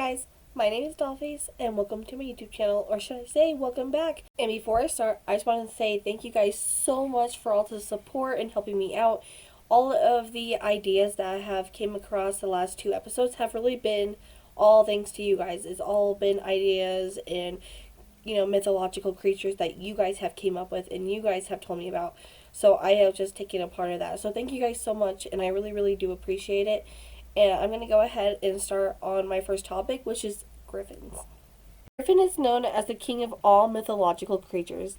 guys, my name is Dollface and welcome to my YouTube channel, or should I say welcome back. And before I start, I just want to say thank you guys so much for all the support and helping me out. All of the ideas that I have came across the last 2 episodes have really been all thanks to you guys. It's all been ideas and mythological creatures that you guys have came up with and you guys have told me about. So I have just taken a part of that. So thank you guys so much, and I really do appreciate it. And I'm going to go ahead and start on my first topic, which is Griffins. Griffin is known as the king of all mythological creatures.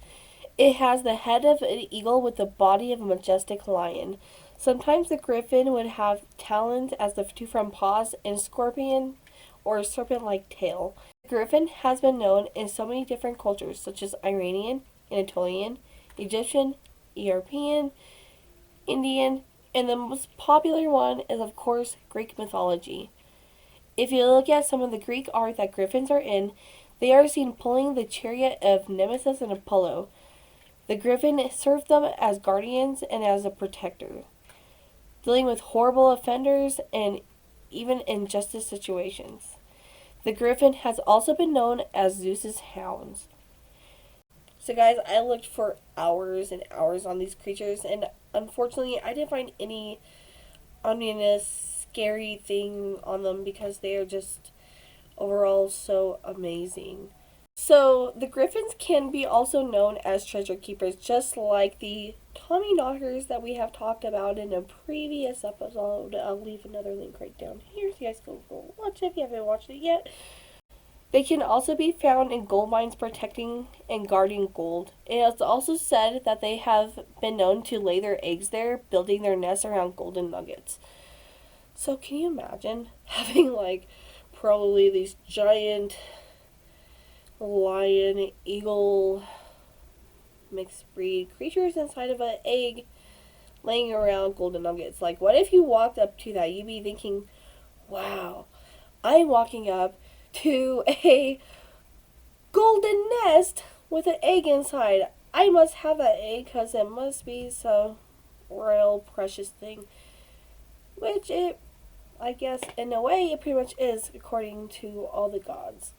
It has the head of an eagle with the body of a majestic lion. Sometimes the griffin would have talons as the two front paws and scorpion or serpent-like tail. The griffin has been known in so many different cultures, such as Iranian, Anatolian, Egyptian, European, Indian, and the most popular one is, of course, Greek mythology. If you look at some of the Greek art that griffins are in, they are seen pulling the chariot of Nemesis and Apollo. The griffin served them as guardians and as a protector, dealing with horrible offenders and even injustice situations. The griffin has also been known as Zeus's hounds. So guys, I looked for hours and hours on these creatures, and unfortunately I didn't find any ominous, scary thing on them because they are just overall so amazing. So the griffins can be also known as treasure keepers, just like the Tommy knockers that we have talked about in a previous episode. I'll leave another link right down here so you guys can go watch it if you haven't watched it yet. They can also be found in gold mines protecting and guarding gold. It is also said that they have been known to lay their eggs there, building their nests around golden nuggets. So can you imagine having probably these giant lion, eagle, mixed breed creatures inside of an egg laying around golden nuggets? What if you walked up to that? You'd be thinking, wow, I'm walking up to a golden nest with an egg inside. I must have that egg because it must be some royal precious thing. Which I guess in a way it pretty much is, according to all the gods.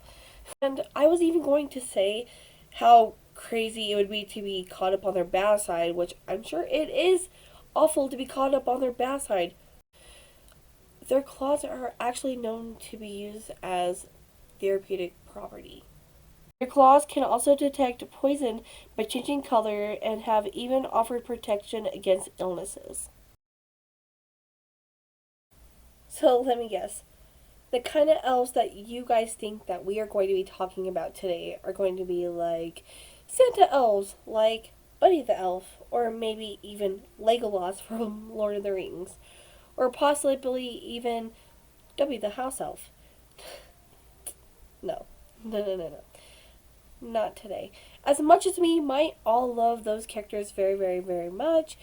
And I was even going to say how crazy it would be to be caught up on their bad side, which I'm sure it is awful to be caught up on their bad side. Their claws are actually known to be used as therapeutic property. Their claws can also detect poison by changing color and have even offered protection against illnesses. So let me guess. The kind of elves that you guys think that we are going to be talking about today are going to be like Santa elves, like Buddy the Elf, or maybe even Legolas from Lord of the Rings, or possibly even Dobby the House Elf. No. Not today. As much as we might all love those characters very much,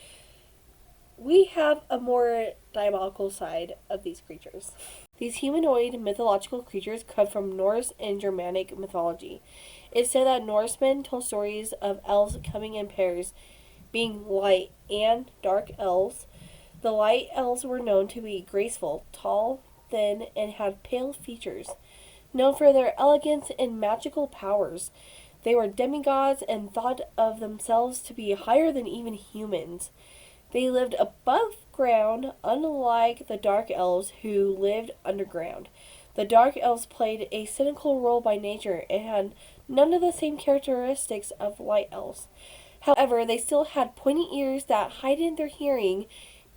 we have a more diabolical side of these creatures. These humanoid mythological creatures come from Norse and Germanic mythology. It's said that Norsemen told stories of elves coming in pairs, being light and dark elves. The light elves were known to be graceful, tall, thin, and had pale features. Known for their elegance and magical powers, they were demigods and thought of themselves to be higher than even humans. They lived above ground, unlike the dark elves who lived underground. The dark elves played a cynical role by nature and had none of the same characteristics of light elves. However, they still had pointy ears that heightened their hearing,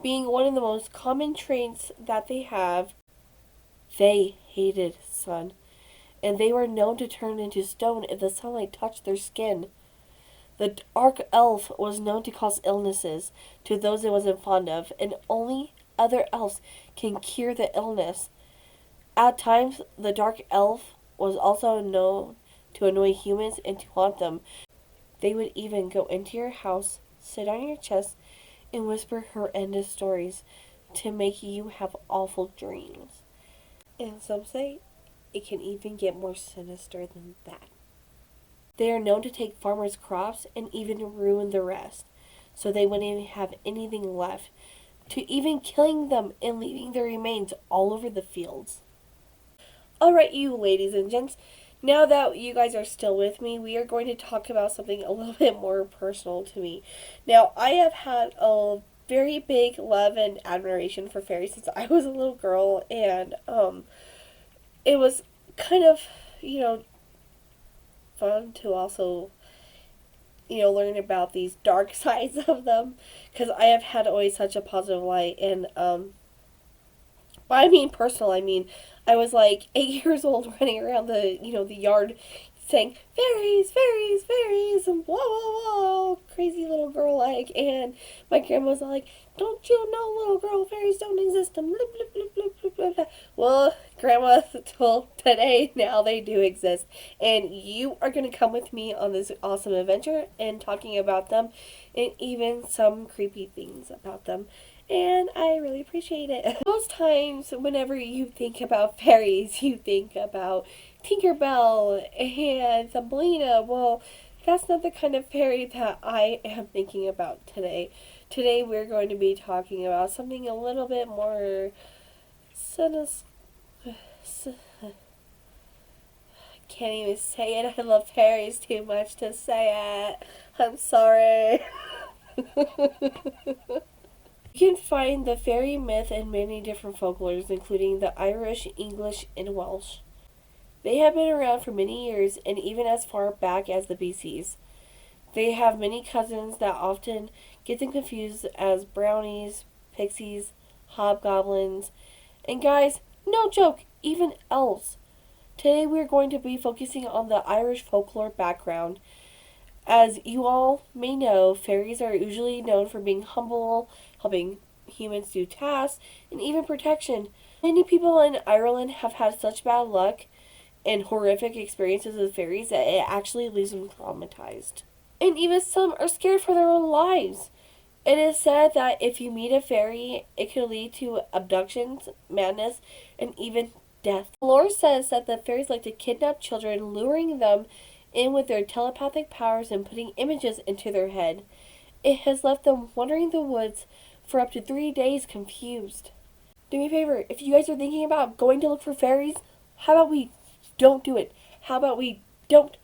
being one of the most common traits that they have. They hated sun, and they were known to turn into stone if the sunlight touched their skin. The dark elf was known to cause illnesses to those it wasn't fond of, and only other elves can cure the illness. At times, the dark elf was also known to annoy humans and to haunt them. They would even go into your house, sit on your chest, and whisper horrendous stories to make you have awful dreams. And some say it can even get more sinister than that. They are known to take farmers' crops and even ruin the rest, so they wouldn't even have anything left, to even killing them and leaving their remains all over the fields. Alright, you ladies and gents, now that you guys are still with me, we are going to talk about something a little bit more personal to me. Now, I have had a very big love and admiration for fairies since I was a little girl, and it was kind of, you know, fun to also, learn about these dark sides of them, because I have had always such a positive light, and I mean personal, I mean, I was like 8 years old running around the yard saying, fairies, fairies, fairies, and blah, blah, blah, crazy little girl like, and my grandma was like, don't you know, little girl, fairies don't exist, and blah, blah, blah, blah, blah, blah, blah. Well, grandma told today, now they do exist, and you are going to come with me on this awesome adventure and talking about them, and even some creepy things about them, and I really appreciate it. Most times, whenever you think about fairies, you think about Tinkerbell and Thumbelina. Well, that's not the kind of fairy that I am thinking about today. Today, we're going to be talking about something a little bit more sinister. Can't even say it. I love fairies too much to say it. I'm sorry. You can find the fairy myth in many different folklores, including the Irish, English, and Welsh. They have been around for many years and even as far back as the BCs. They have many cousins that often get them confused as brownies, pixies, hobgoblins, and guys, no joke, even elves. Today we are going to be focusing on the Irish folklore background. As you all may know, fairies are usually known for being humble, helping humans do tasks, and even protection. Many people in Ireland have had such bad luck and horrific experiences with fairies that it actually leaves them traumatized. And even some are scared for their own lives. It is said that if you meet a fairy, it could lead to abductions, madness, and even death. Lore says that the fairies like to kidnap children, luring them in with their telepathic powers and putting images into their head. It has left them wandering the woods for up to 3 days confused. Do me a favor, if you guys are thinking about going to look for fairies, how about we don't do it? How about we don't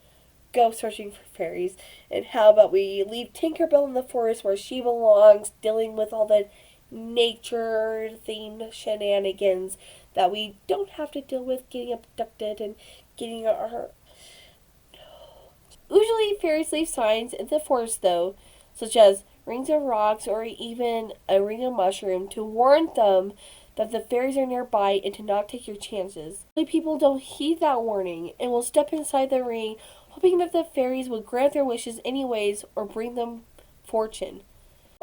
go searching for fairies? And how about we leave Tinkerbell in the forest where she belongs, dealing with all the nature-themed shenanigans that we don't have to deal with, getting abducted and getting our... Usually fairies leave signs in the forest though, such as rings of rocks or even a ring of mushroom to warn them that the fairies are nearby and to not take your chances. Many people don't heed that warning and will step inside the ring hoping that the fairies will grant their wishes anyways or bring them fortune.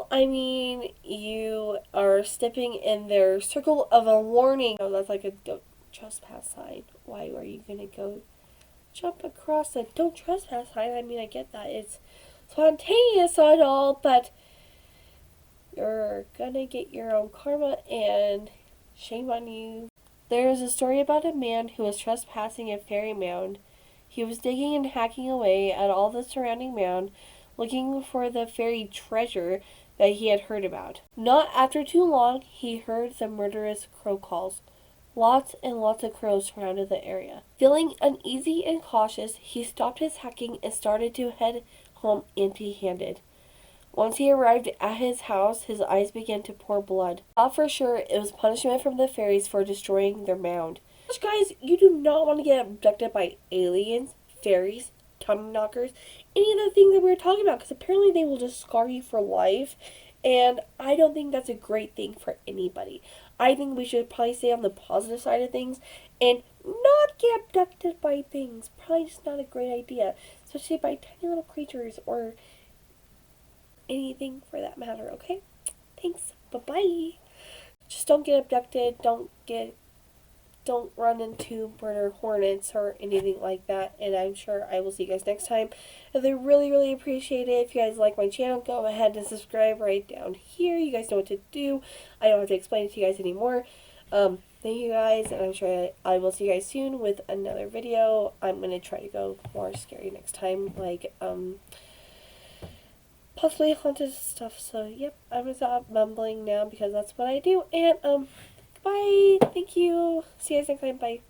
I mean, you are stepping in their circle of a warning. Oh, that's like a don't trespass sign. Why are you gonna go jump across the don't trespass sign? I mean, I get that. It's spontaneous and all, but you're gonna get your own karma and shame on you. There is a story about a man who was trespassing a fairy mound. He was digging and hacking away at all the surrounding mound, looking for the fairy treasure that he had heard about. Not after too long, he heard the murderous crow calls. Lots and lots of crows surrounded the area. Feeling uneasy and cautious, he stopped his hacking and started to head home empty-handed. Once he arrived at his house, his eyes began to pour blood. Thought for sure it was punishment from the fairies for destroying their mound. Guys, you do not want to get abducted by aliens, fairies, tummy knockers, any of the things that we were talking about, because apparently they will just scar you for life, and I don't think that's a great thing for anybody. I think we should probably stay on the positive side of things and not get abducted by things. Probably just not a great idea, especially by tiny little creatures or anything for that matter, okay? Thanks. Bye-bye. Just don't get abducted. Don't run into murder hornets or anything like that. And I'm sure I will see you guys next time. And I really, really appreciate it. If you guys like my channel, go ahead and subscribe right down here. You guys know what to do. I don't have to explain it to you guys anymore. Thank you guys, and I'm sure I will see you guys soon with another video. I'm going to try to go more scary next time, like, possibly haunted stuff. So, yep, I'm going to stop mumbling now because that's what I do. And, bye. Thank you. See you guys next time. Bye.